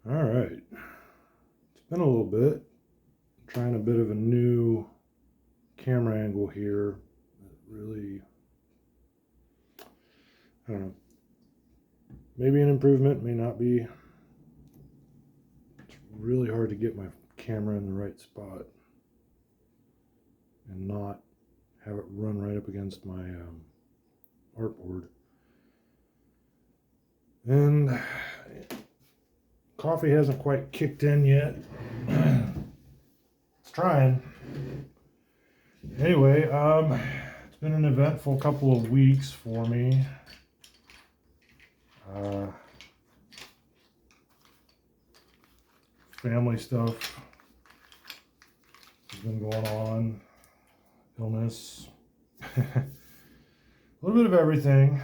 All right, it's been a little bit. I'm trying a bit of a new camera angle here. Really, I don't know. Maybe an improvement, may not be. It's really hard to get my camera in the right spot and not have it run right up against my artboard. And coffee hasn't quite kicked in yet. It's trying. Anyway, it's been an eventful couple of weeks for me. Family stuff has been going on, illness, a little bit of everything.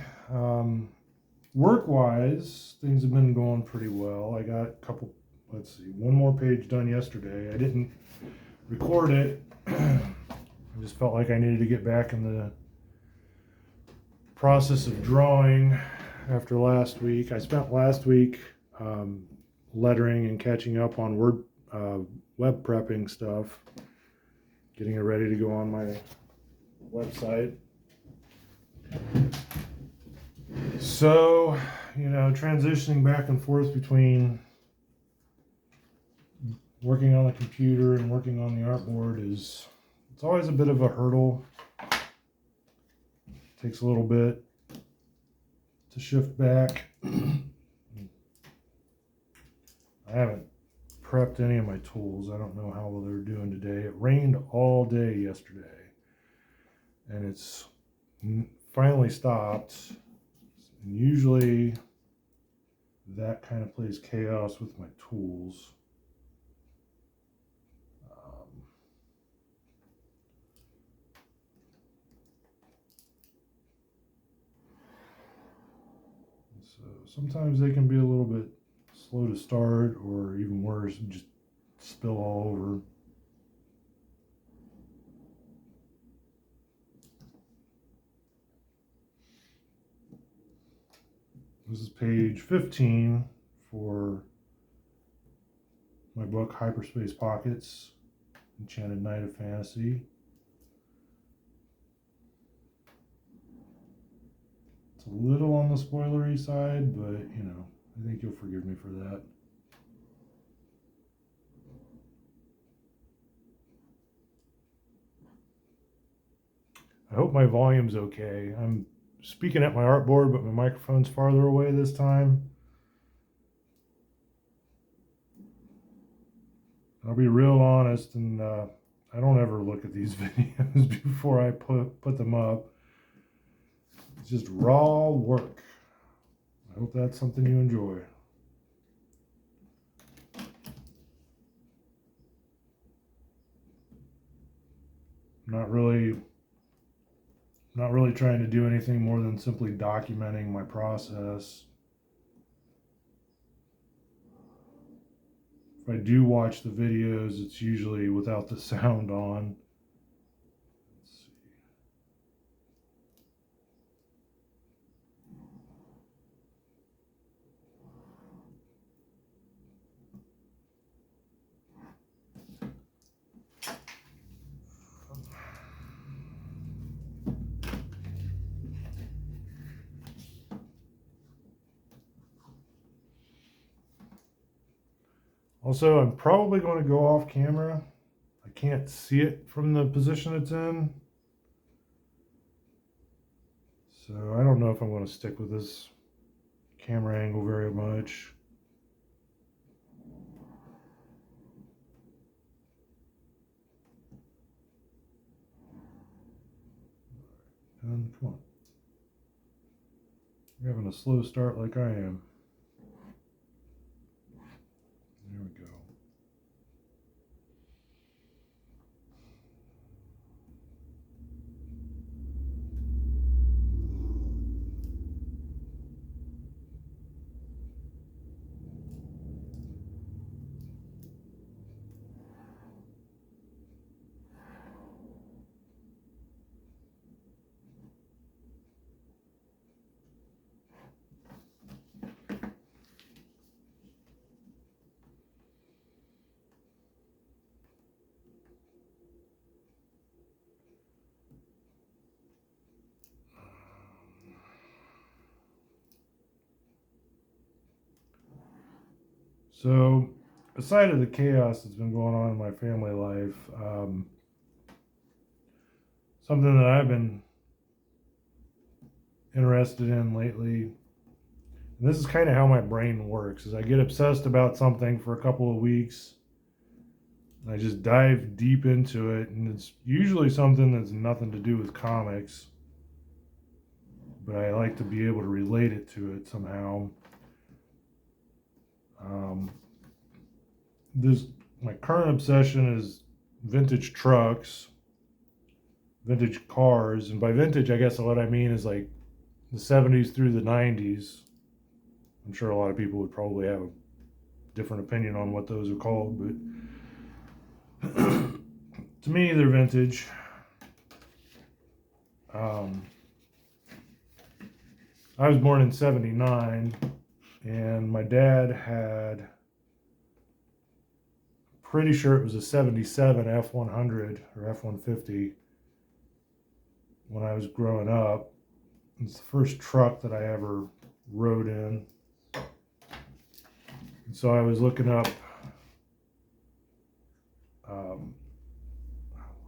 Work-wise, things have been going pretty well. I got one more page done yesterday. I didn't record it. I just felt like I needed to get back in the process of drawing after last week. I spent last week lettering and catching up on web prepping stuff, getting it ready to go on my website. So, transitioning back and forth between working on the computer and working on the artboard it's always a bit of a hurdle. It takes a little bit to shift back. I haven't prepped any of my tools. I don't know how well they're doing today. It rained all day yesterday, and it's finally stopped. And usually that kind of plays chaos with my tools. So sometimes they can be a little bit slow to start, or even worse, just spill all over. This is page 15 for my book Hyperspace Pockets, Enchanted Night of Fantasy. It's a little on the spoilery side, but I think you'll forgive me for that. I hope my volume's okay. I'm speaking at my artboard, but my microphone's farther away this time. I'll be real honest, and I don't ever look at these videos before I put them up. It's just raw work. I hope that's something you enjoy. Not really trying to do anything more than simply documenting my process. If I do watch the videos, it's usually without the sound on. Let's see. Also, I'm probably going to go off camera. I can't see it from the position it's in. So I don't know if I'm going to stick with this camera angle very much. And come on. You're having a slow start like I am. There we go. So, aside of the chaos that's been going on in my family life, something that I've been interested in lately, and this is kind of how my brain works, is I get obsessed about something for a couple of weeks, and I just dive deep into it, and it's usually something that's nothing to do with comics, but I like to be able to relate it to it somehow. This My current obsession is vintage trucks, vintage cars, and by vintage, I guess what I mean is like the 70s through the 90s. I'm sure a lot of people would probably have a different opinion on what those are called, but to me, they're vintage. I was born in '79, and my dad had, pretty sure it was a '77 F100 or F-150 when I was growing up. It's the first truck that I ever rode in. And so I was looking up,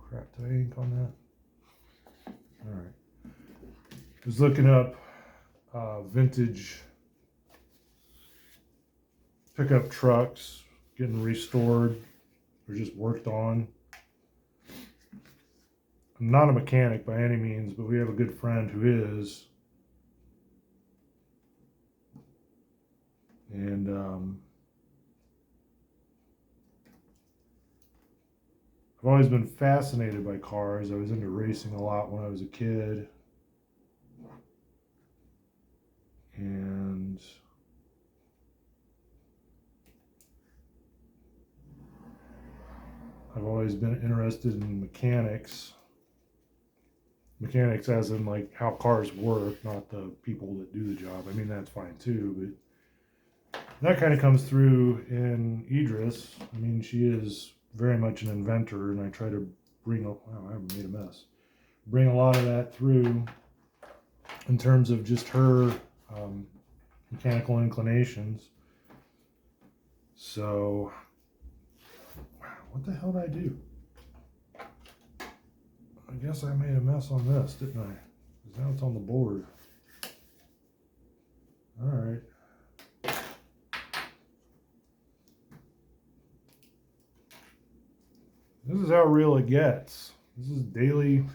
crap, did I ink on that? All right. I was looking up vintage pickup trucks getting restored or just worked on. I'm not a mechanic by any means, but we have a good friend who is. And I've always been fascinated by cars. I was into racing a lot when I was a kid. And I've always been interested in mechanics. Mechanics as in like how cars work, not the people that do the job. I mean, that's fine too, but that kind of comes through in Idris. I mean, she is very much an inventor, and I try to wow, I made a mess. Bring a lot of that through in terms of just her mechanical inclinations. So, what the hell did I do? I guess I made a mess on this, didn't I? Because now it's on the board. All right. This is how real it gets. This is daily,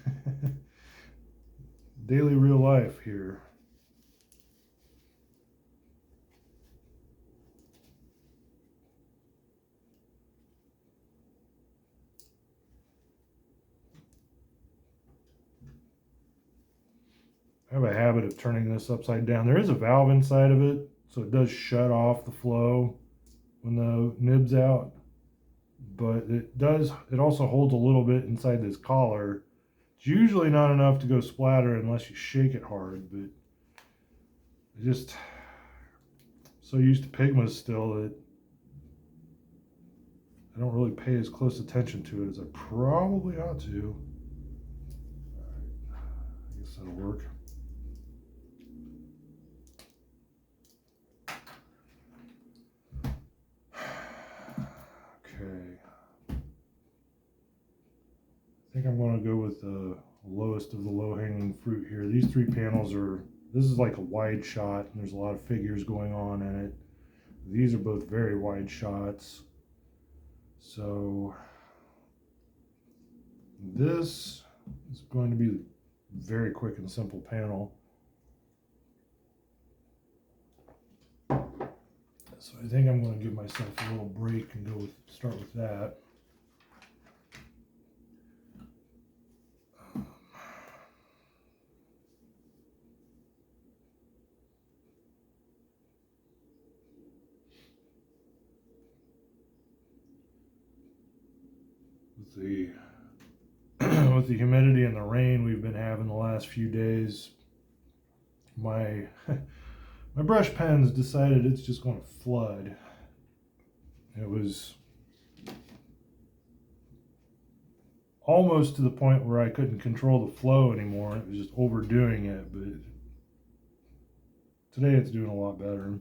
daily real life here. I have a habit of turning this upside down. There is a valve inside of it, so it does shut off the flow when the nib's out. But it also holds a little bit inside this collar. It's usually not enough to go splatter unless you shake it hard, but I just so used to Pigmas still that I don't really pay as close attention to it as I probably ought to. All right. I guess that'll work. Okay. I think I'm going to go with the lowest of the low-hanging fruit here. These three panels this is like a wide shot, and there's a lot of figures going on in it. These are both very wide shots. So this is going to be a very quick and simple panel. So I think I'm going to give myself a little break and start with that. With the humidity and the rain we've been having the last few days, my brush pen's decided it's just going to flood. It was almost to the point where I couldn't control the flow anymore. It was just overdoing it, but today it's doing a lot better.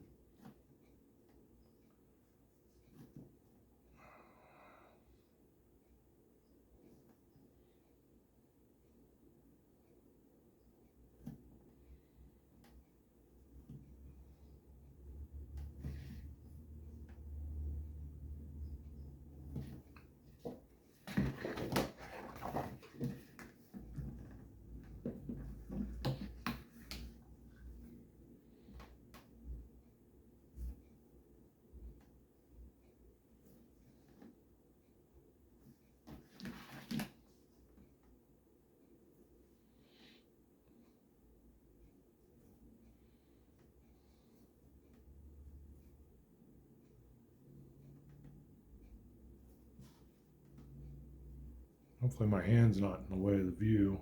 Hopefully my hand's not in the way of the view.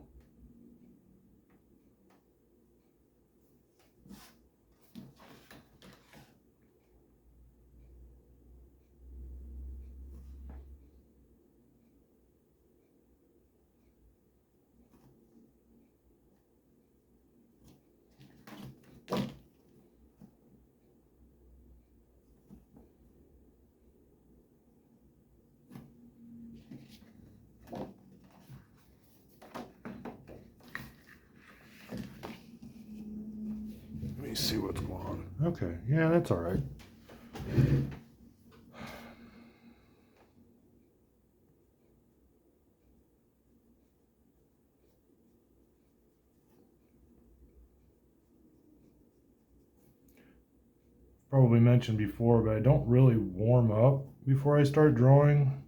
Let me see what's going on. Okay, yeah, that's all right. Probably mentioned before, but I don't really warm up before I start drawing.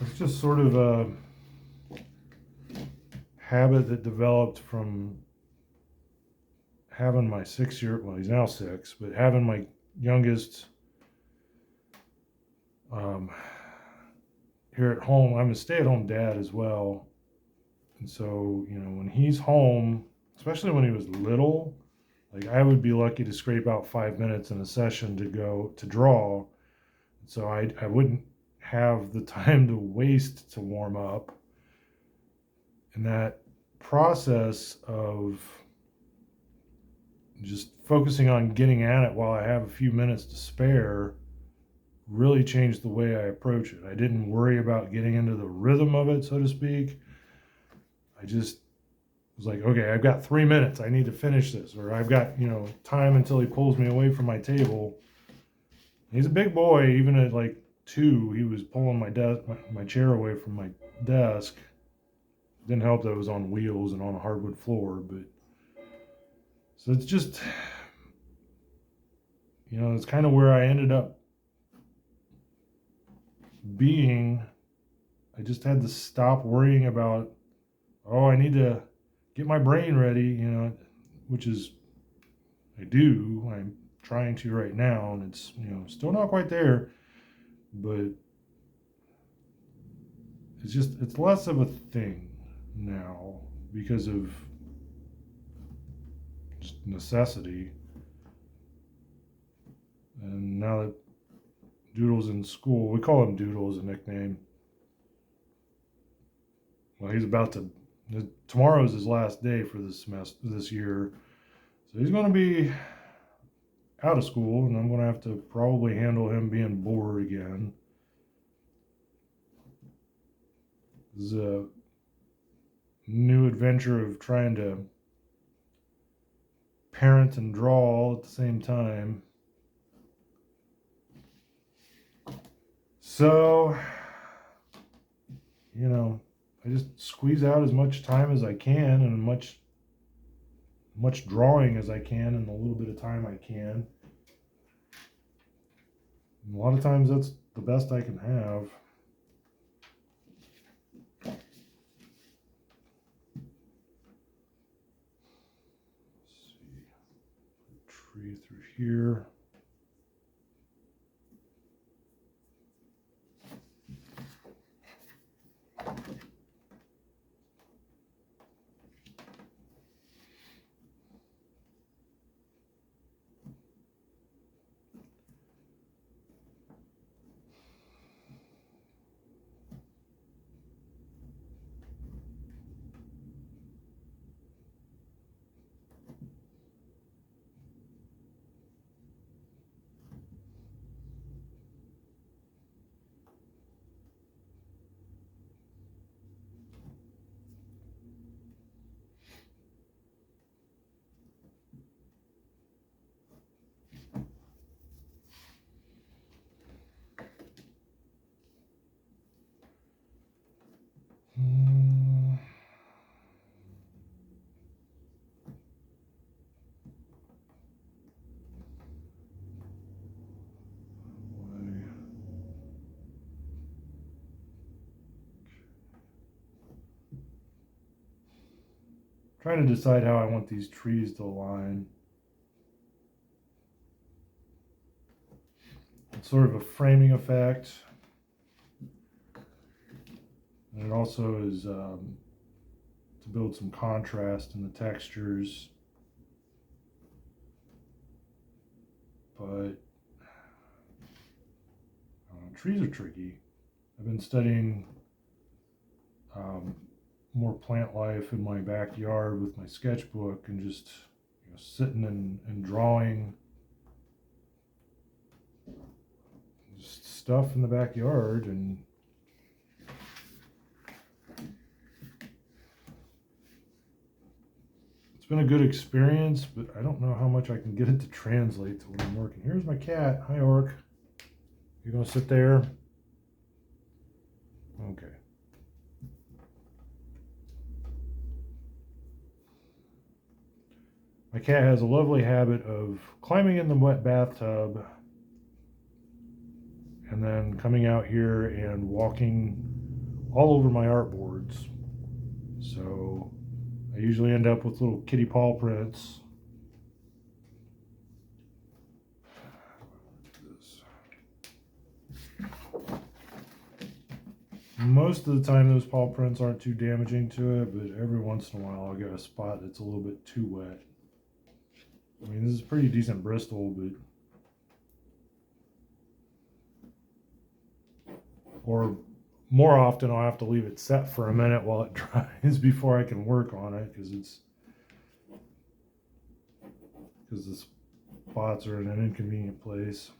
It's just sort of a habit that developed from having my 6-year, well, he's now 6, but having my youngest here at home. I'm a stay-at-home dad as well. And so, when he's home, especially when he was little, like I would be lucky to scrape out 5 minutes in a session to go to draw. So I wouldn't have the time to waste to warm up. And that process of just focusing on getting at it while I have a few minutes to spare really changed the way I approach it. I didn't worry about getting into the rhythm of it, so to speak. I just was like, okay, I've got 3 minutes. I need to finish this. Or I've got, time until he pulls me away from my table. He's a big boy. Even at like 2, he was pulling my chair away from my desk. Didn't help that it was on wheels and on a hardwood floor. But so it's just, it's kind of where I ended up being. I just had to stop worrying about, I need to get my brain ready, which is, I do. I'm trying to right now, and it's, still not quite there, but it's less of a thing now because of just necessity. And now that Doodle's in school, we call him Doodle as a nickname. Well, he's about to, tomorrow's his last day for this semester, this year. So he's going to be out of school, and I'm going to have to probably handle him being bored again. This is a new adventure of trying to parent and draw all at the same time. So, I just squeeze out as much time as I can and much drawing as I can in the little bit of time I can. And a lot of times that's the best I can have. Let's see, tree through here. Trying to decide how I want these trees to align. It's sort of a framing effect. And it also is to build some contrast in the textures. But trees are tricky. I've been studying more plant life in my backyard with my sketchbook and just sitting and drawing just stuff in the backyard, and it's been a good experience, but I don't know how much I can get it to translate to when I'm working. Here's my cat. Hi, Orc. You gonna sit there? Okay. My cat has a lovely habit of climbing in the wet bathtub and then coming out here and walking all over my artboards. So I usually end up with little kitty paw prints. Most of the time those paw prints aren't too damaging to it, but every once in a while I'll get a spot that's a little bit too wet. I mean, this is pretty decent Bristol, but or more often I'll have to leave it set for a minute while it dries before I can work on it, because the spots are in an inconvenient place.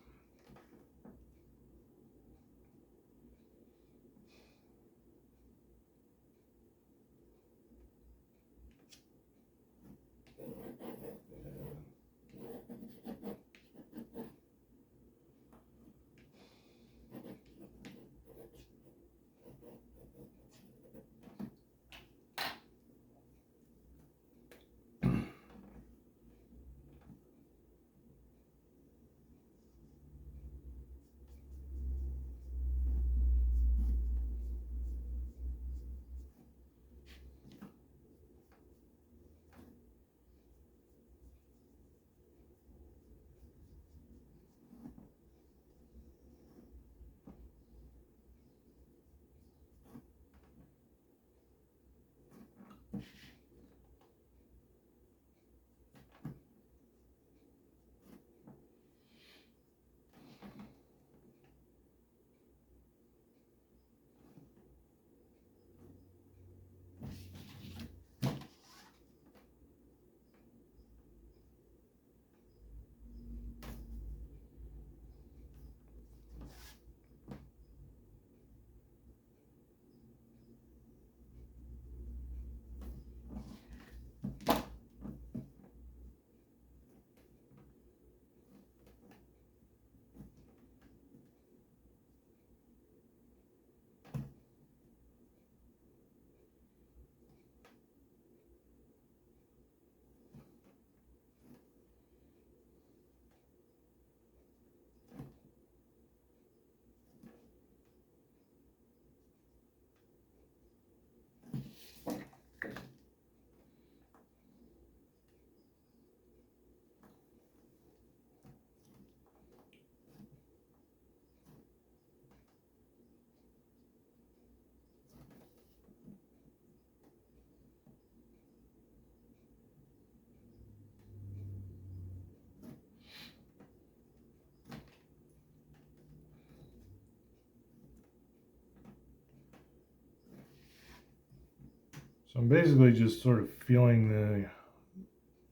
So I'm basically just sort of feeling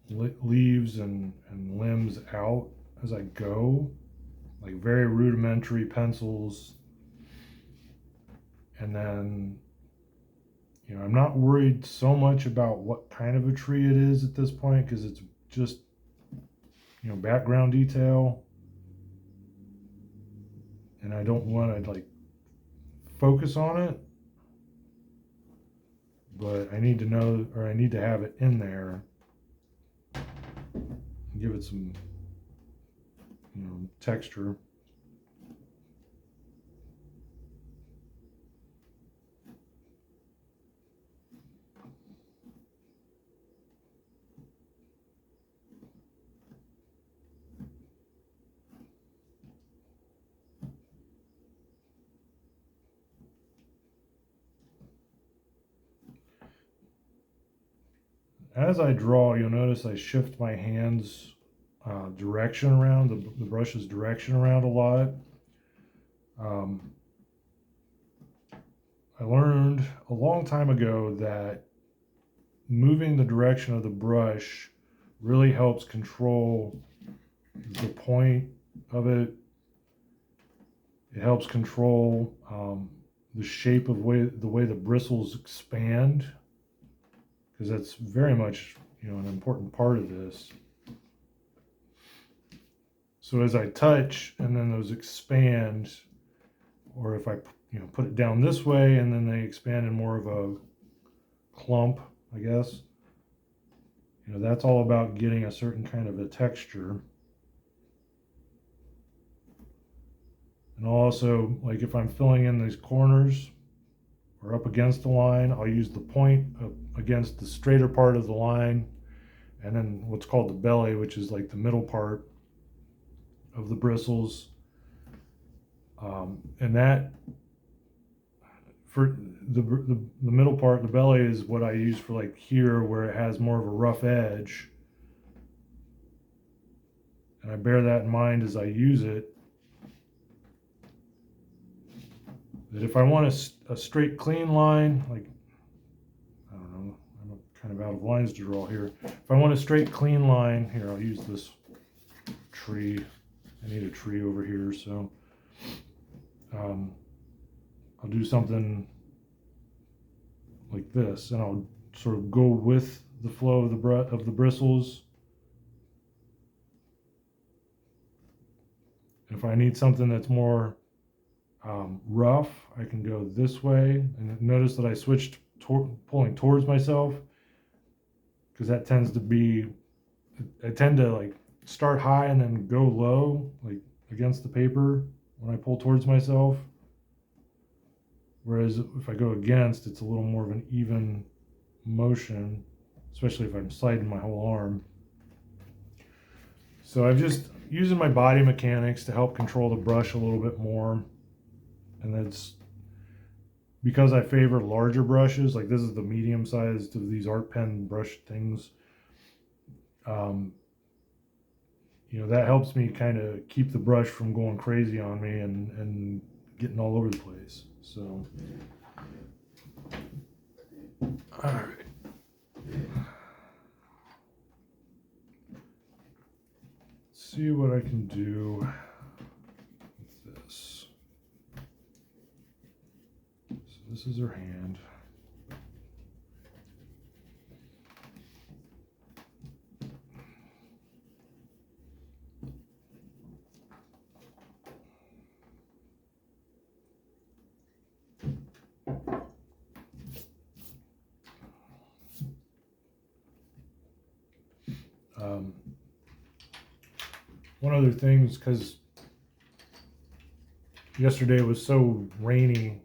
the leaves and limbs out as I go, like very rudimentary pencils. And then, I'm not worried so much about what kind of a tree it is at this point, because it's just, background detail. And I don't want to focus on it. But I need to know, or I need to have it in there, and give it some, texture. as I draw, you'll notice I shift my hands direction around, the brush's direction around a lot. I learned a long time ago that moving the direction of the brush really helps control the point of it. It helps control the shape of the way the bristles expand, because that's very much, you know, an important part of this. So as I touch and then those expand, or if I, you know, put it down this way and then they expand in more of a clump, I guess, you know, that's all about getting a certain kind of a texture. And also, like if I'm filling in these corners or up against the line, I'll use the point up against the straighter part of the line, and then what's called the belly, which is like the middle part of the bristles. And that, for the middle part, the belly, is what I use for like here where it has more of a rough edge. And I bear that in mind as I use it. That if I want a straight, clean line, like, I don't know, I'm kind of out of lines to draw here. If I want a straight, clean line, here, I'll use this tree. I need a tree over here, so I'll do something like this, and I'll sort of go with the flow of the bristles. If I need something that's more rough, I can go this way. And notice that I switched pulling towards myself, because that tends to be, I tend to like start high and then go low, like against the paper when I pull towards myself. Whereas if I go against, it's a little more of an even motion, especially if I'm sliding my whole arm. So I'm just using my body mechanics to help control the brush a little bit more. And that's because I favor larger brushes. Like this is the medium sized of these art pen brush things. You know, that helps me kind of keep the brush from going crazy on me and getting all over the place. So, all right. Let's see what I can do with this. So this is her hand. One other thing is, because yesterday was so rainy,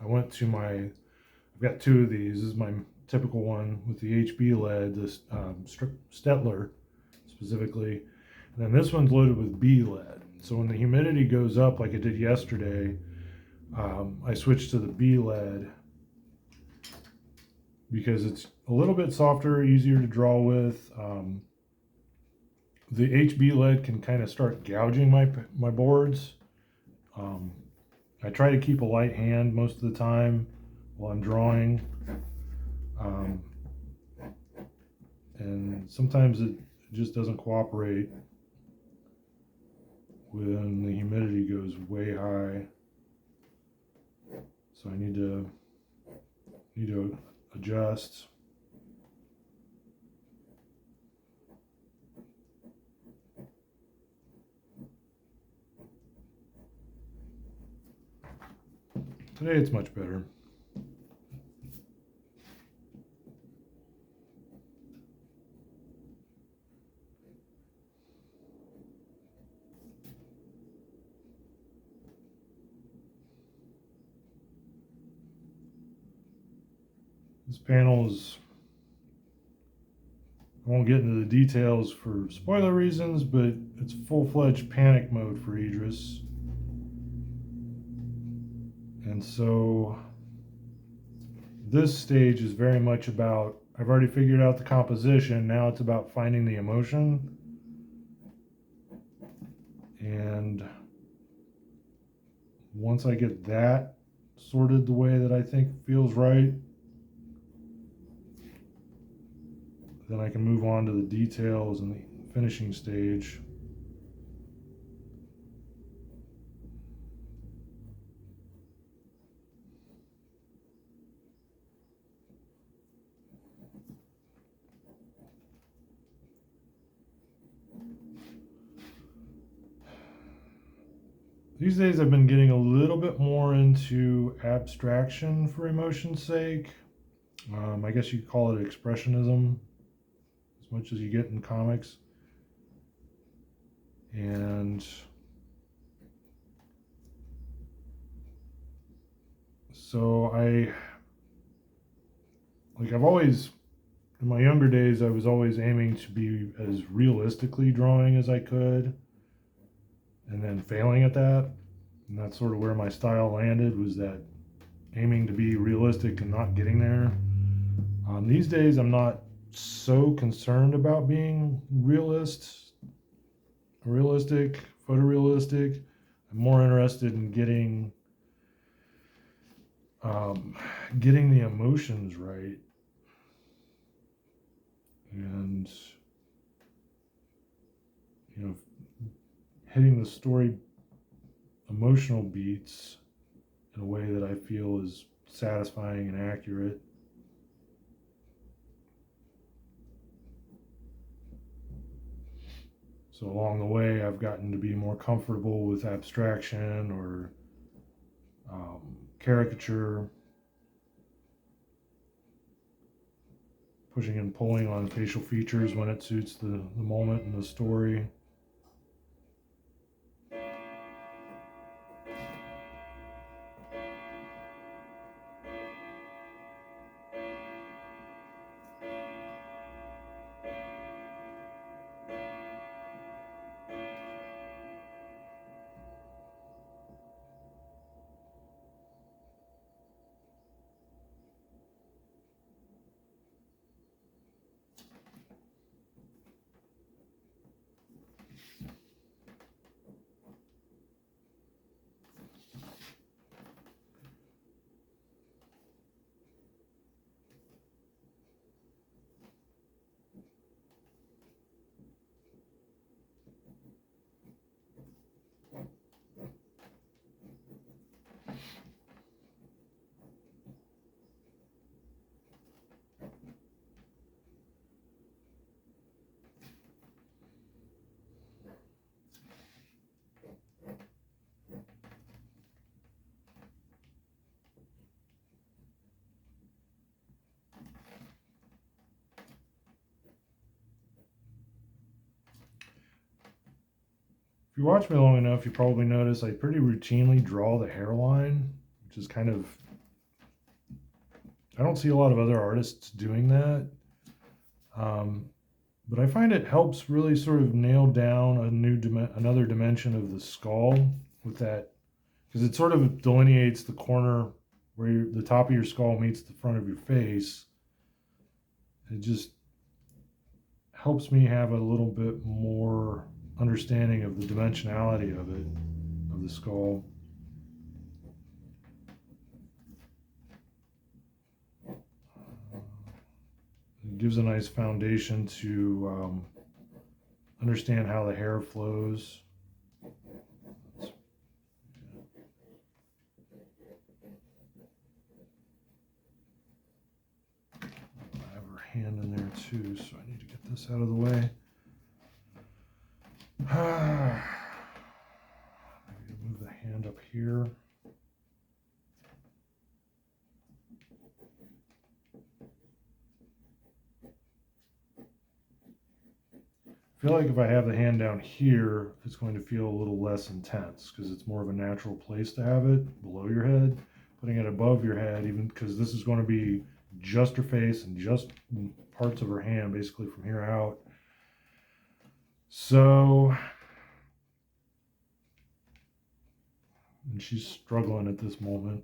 I went to I've got two of these. This is my typical one with the HB lead, this Stettler specifically. And then this one's loaded with B lead. So when the humidity goes up like it did yesterday, I switched to the B lead because it's a little bit softer, easier to draw with. The HB lead can kind of start gouging my boards. I try to keep a light hand most of the time while I'm drawing. And sometimes it just doesn't cooperate when the humidity goes way high. So I need to adjust. Today it's much better. This panel is, I won't get into the details for spoiler reasons, but it's full-fledged panic mode for Idris. And so this stage is very much about I've already figured out the composition. Now it's about finding the emotion. And once I get that sorted the way that I think feels right, then I can move on to the details and the finishing stage. These days I've been getting a little bit more into abstraction for emotion's sake. I guess you could call it expressionism, as much as you get in comics. And so I've always, in my younger days, I was always aiming to be as realistically drawing as I could, and then failing at that. And that's sort of where my style landed, was that aiming to be realistic and not getting there. These days, I'm not so concerned about being realistic, photorealistic. I'm more interested in getting the emotions right, and hitting the story emotional beats in a way that I feel is satisfying and accurate. So along the way, I've gotten to be more comfortable with abstraction or caricature, pushing and pulling on facial features when it suits the moment and the story. If you watch me long enough, you probably notice I pretty routinely draw the hairline, which is kind of, I don't see a lot of other artists doing that. But I find it helps really sort of nail down another dimension of the skull with that, because it sort of delineates the corner where the top of your skull meets the front of your face. It just helps me have a little bit more understanding of the dimensionality of the skull. It gives a nice foundation to understand how the hair flows. I have her hand in there too, so I need to get this out of the way. Maybe move the hand up here. I feel like if I have the hand down here, it's going to feel a little less intense because it's more of a natural place to have it below your head. Putting it above your head, even because this is going to be just her face and just parts of her hand, basically from here out. So, and she's struggling at this moment.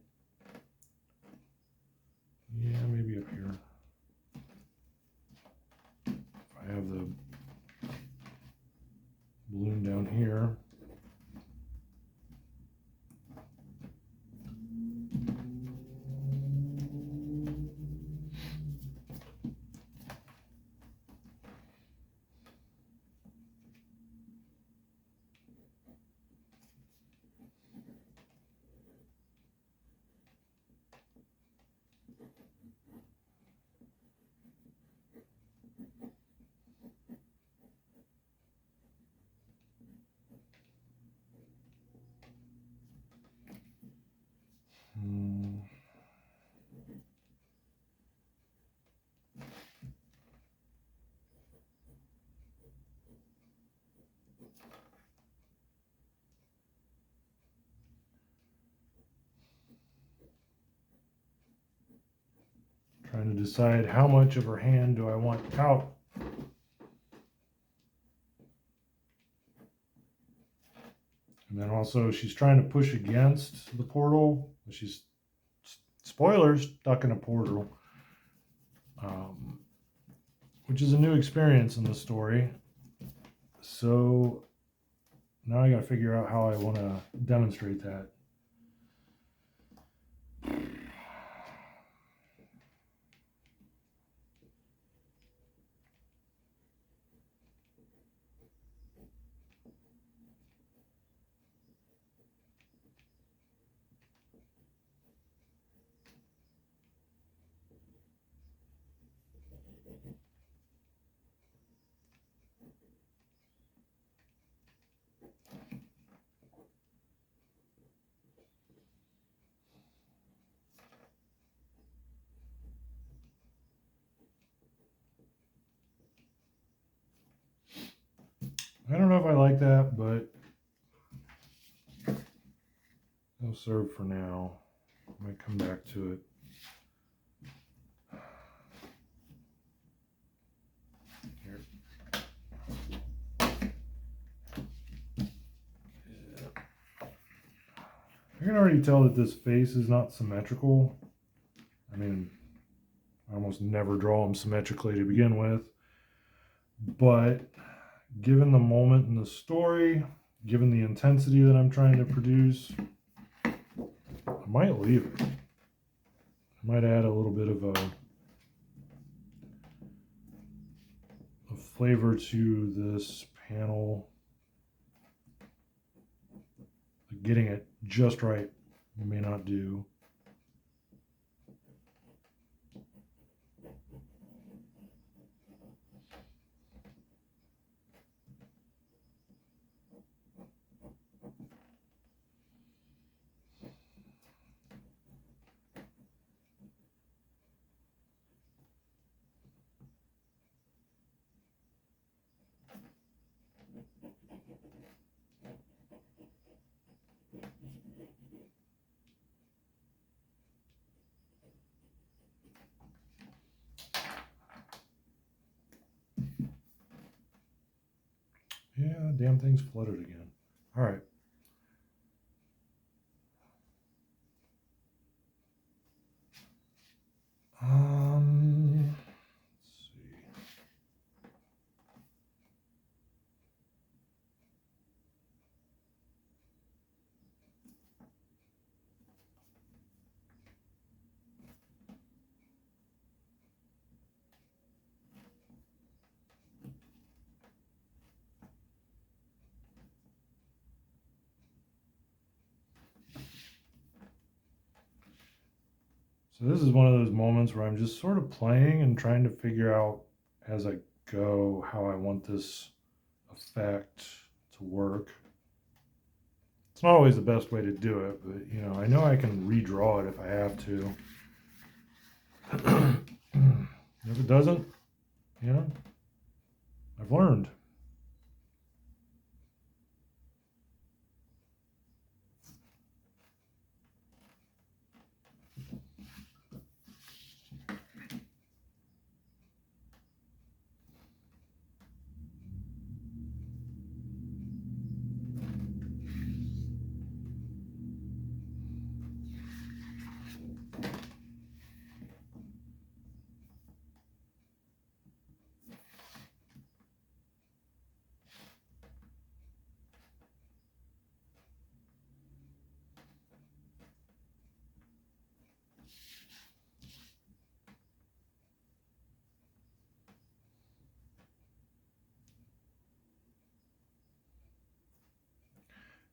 Yeah, maybe up here. have the balloon down here. Trying to decide how much of her hand do I want out. And then also she's trying to push against the portal. She's, spoilers, stuck in a portal. Which is a new experience in the story. So now I got to figure out how I want to demonstrate that. I don't know if I like that, but it'll serve for now. I might come back to it. Here. Yeah. I can already tell that this face is not symmetrical. I mean, I almost never draw them symmetrically to begin with. But given the moment in the story, given the intensity that I'm trying to produce, I might leave it. I might add a little bit of a flavor to this panel. Getting it just right may not do. Yeah, damn thing's flooded again. All right. Let's see. So this is one of those moments where I'm just sort of playing and trying to figure out as I go how I want this effect to work. It's not always the best way to do it, but you know, I know I can redraw it if I have to. If it doesn't, you know, I've learned.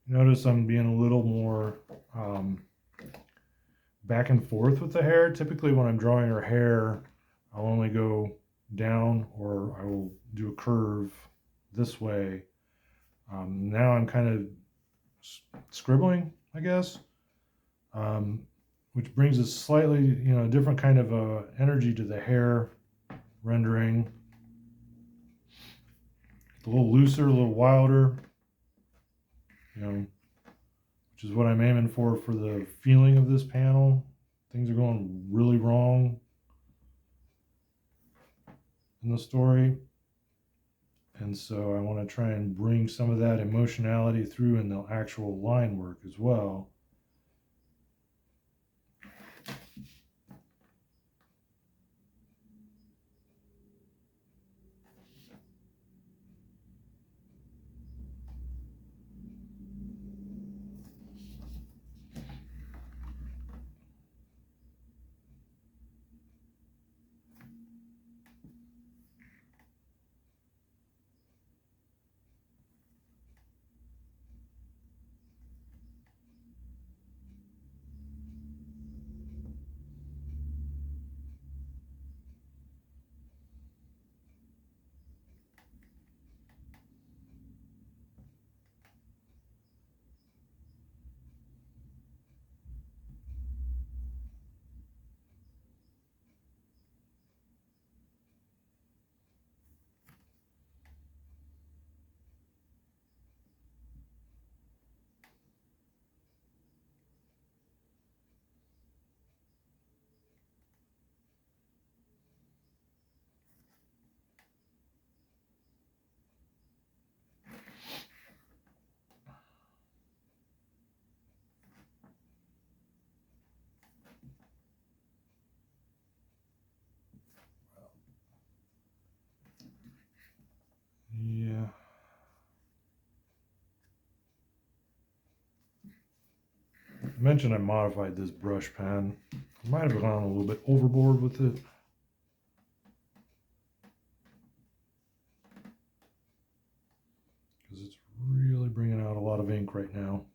Notice I'm being a little more back and forth with the hair. Typically when I'm drawing her hair, I'll only go down or I will do a curve this way. Now I'm kind of scribbling, I guess, which brings a slightly, different kind of energy to the hair rendering. A little looser, a little wilder, which is what I'm aiming for the feeling of this panel. Things are going really wrong in the story. And so I want to try and bring some of that emotionality through in the actual line work as well. Yeah. I mentioned I modified this brush pen. I might have gone a little bit overboard with it. Because it's really bringing out a lot of ink right now.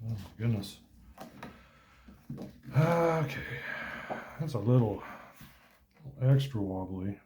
Oh my goodness. Okay. That's a little extra wobbly.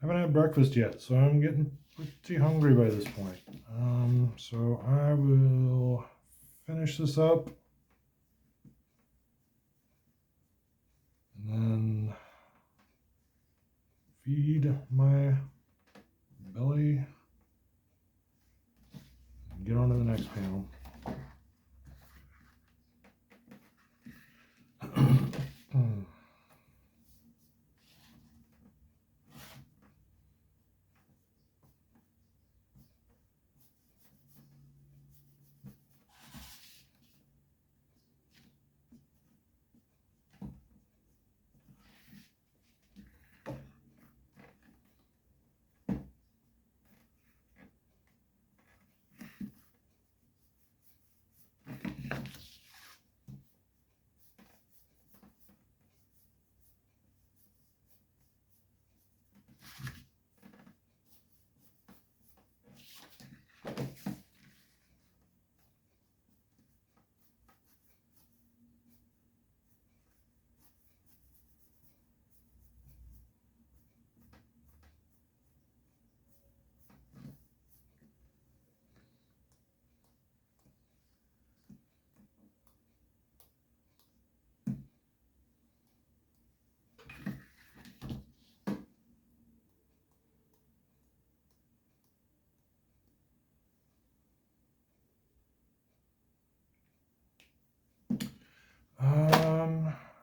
Haven't had breakfast yet, so I'm getting pretty hungry by this point. So I will finish this up and then feed my belly and get on to the next panel.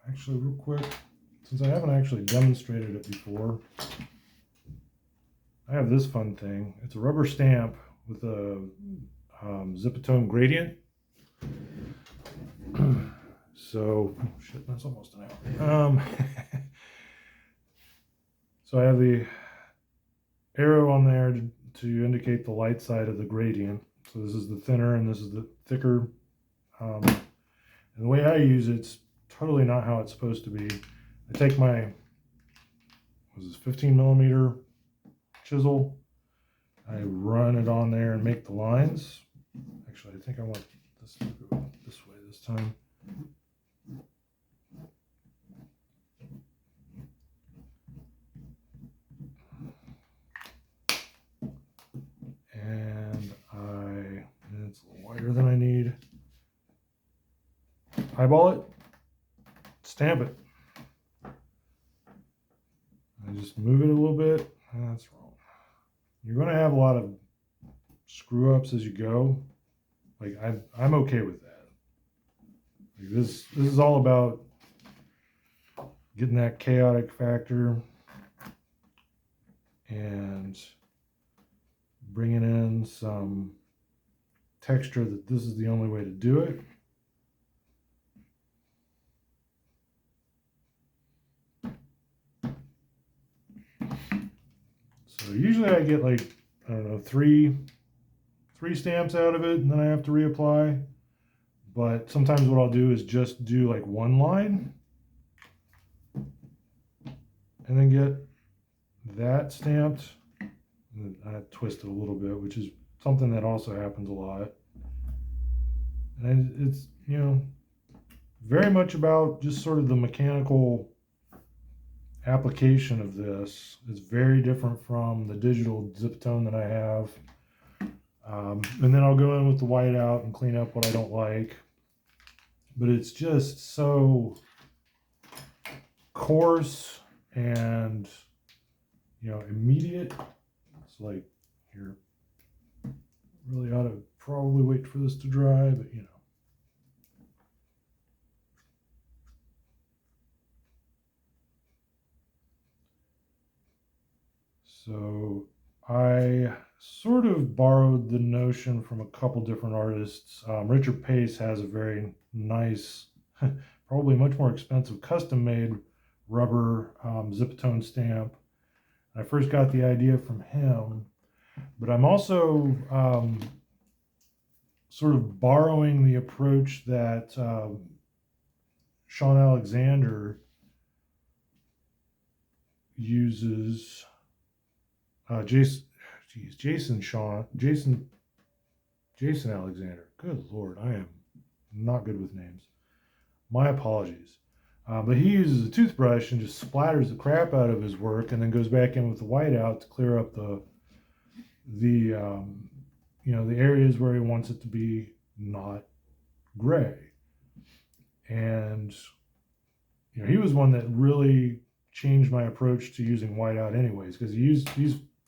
Actually, real quick, since I haven't actually demonstrated it before, I have this fun thing. It's a rubber stamp with a Zipatone gradient. So, oh shit, that's almost an hour. So I have the arrow on there to indicate the light side of the gradient. So this is the thinner and this is the thicker. And the way I use it's totally not how it's supposed to be. I take my, what is this, 15 millimeter chisel. I run it on there and make the lines. Actually, I think I want this to go this way this time. And it's a little wider than I need. Eyeball it, stamp it. I just move it a little bit. That's wrong. You're going to have a lot of screw ups as you go. Like I'm okay with that. Like this is all about getting that chaotic factor and bringing in some texture that this is the only way to do it. So usually I get like, I don't know, three stamps out of it and then I have to reapply. But sometimes what I'll do is just do like one line and then get that stamped. And I twist it a little bit, which is something that also happens a lot. And it's, you know, very much about just sort of the mechanical application of this. It's very different from the digital zip tone that I have. And then I'll go in with the whiteout and clean up what I don't like. But it's just so coarse and, you know, immediate. It's like you're really ought to probably wait for this to dry, but you know. So I sort of borrowed the notion from a couple different artists. Richard Pace has a very nice, probably much more expensive custom made rubber zip-tone stamp. I first got the idea from him, but I'm also sort of borrowing the approach that Sean Alexander uses. Jason Alexander. Good Lord, I am not good with names. My apologies. But he uses a toothbrush and just splatters the crap out of his work, and then goes back in with the whiteout to clear up the you know, the areas where he wants it to be not gray. And you know, he was one that really changed my approach to using whiteout, anyways, because he's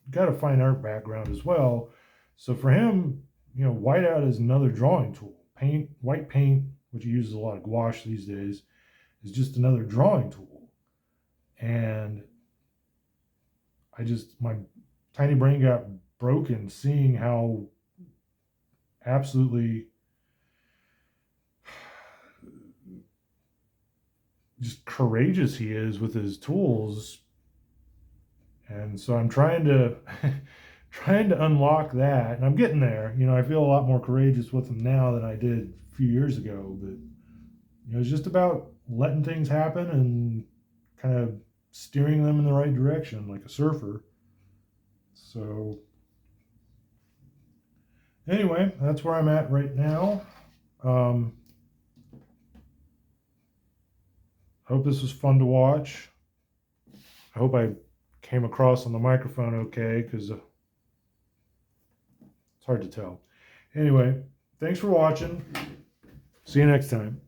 got a fine art background as well. So for him, you know, whiteout is another drawing tool. White paint, which he uses a lot of gouache these days, is just another drawing tool. And my tiny brain got broken seeing how absolutely just courageous he is with his tools. And so I'm trying to unlock that, and I'm getting there. You know, I feel a lot more courageous with them now than I did a few years ago. But you know, it's just about letting things happen and kind of steering them in the right direction, like a surfer. So anyway, that's where I'm at right now. Hope this was fun to watch. I hope I came across on the microphone okay, because it's hard to tell. Anyway, thanks for watching. See you next time.